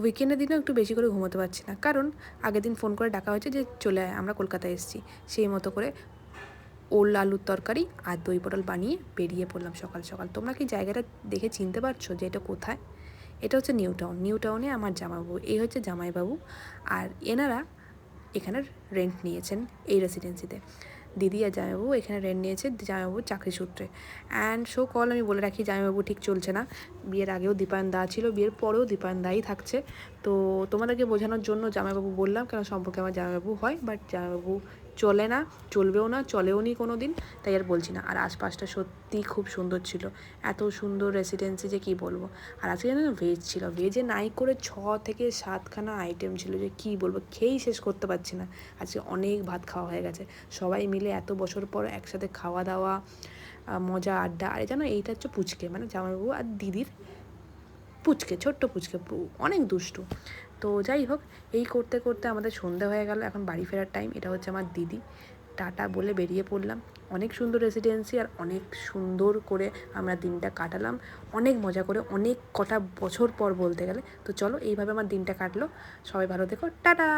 উইকেন্ডের দিনেও একটু বেশি করে ঘুমোতে পারছি না, কারণ আগের দিন ফোন করে ডাকা হয়েছে যে চলে আয়, আমরা কলকাতায় এসেছি। সেই মতো করে ওল আলুর তরকারি আর দই পটল বানিয়ে বেরিয়ে পড়লাম সকাল সকাল। তোমরা কি জায়গাটা দেখে চিনতে পারছো যে এটা কোথায়? এটা হচ্ছে নিউ টাউন। নিউ টাউনে আমার জামাইবাবু, এই হচ্ছে জামাইবাবু। আর এনারা এখানে রেন্ট নিয়েছেন এই রেসিডেন্সিতে। দিদি আর জামাইবাবু এখানে রেন্ট নিয়েছে জামাইবাবুর চাকরি সূত্রে। অ্যান্ড সো কল আমি বলে রাখি, জামাইবাবু ঠিক চলছে না। বিয়ের আগেও দীপায়ন দা ছিল, বিয়ের পরেও দীপায়ন দাই থাকছে। তো তোমাদেরকে বোঝানোর জন্য জামাইবাবু বললাম, কেন সম্পর্কে আমার জামাইবাবু হয়, বাট জামাইবাবু চলে না, চলবেও না, চলেও নি কোনো দিন, তাই আর বলছি না। আর আশপাশটা সত্যিই খুব সুন্দর ছিল, এত সুন্দর রেসিডেন্সি যে কী বলবো। আর আজকে জানো ভেজ ছিল, ভেজে নাই করে 6 থেকে 7খানা আইটেম ছিল, যে কী বলবো, খেয়েই শেষ করতে পারছি না। আজকে অনেক ভাত খাওয়া হয়ে গেছে, সবাই মিলে এত বছর পর একসাথে খাওয়া দাওয়া, মজা আড্ডা। আর জানো এইটা হচ্ছে পুচকে, মানে জামাইবাবু আর দিদির পুচকে, ছোট্ট পুচকে, অনেক দুষ্টু। তো যাই হোক, এই করতে করতে আমাদের সন্ধে হয়ে গেল, এখন বাড়ি ফেরার টাইম। এটা হচ্ছে আমার দিদি। টাটা বলে বেরিয়ে পড়লাম। অনেক সুন্দর রেসিডেন্সি, আর অনেক সুন্দর করে আমরা দিনটা কাটালাম, অনেক মজা করে, অনেক কটা বছর পর বলতে গেলে। তো চলো, এইভাবে আমার দিনটা কাটলো। সবাই ভালো থেকো, টাটা।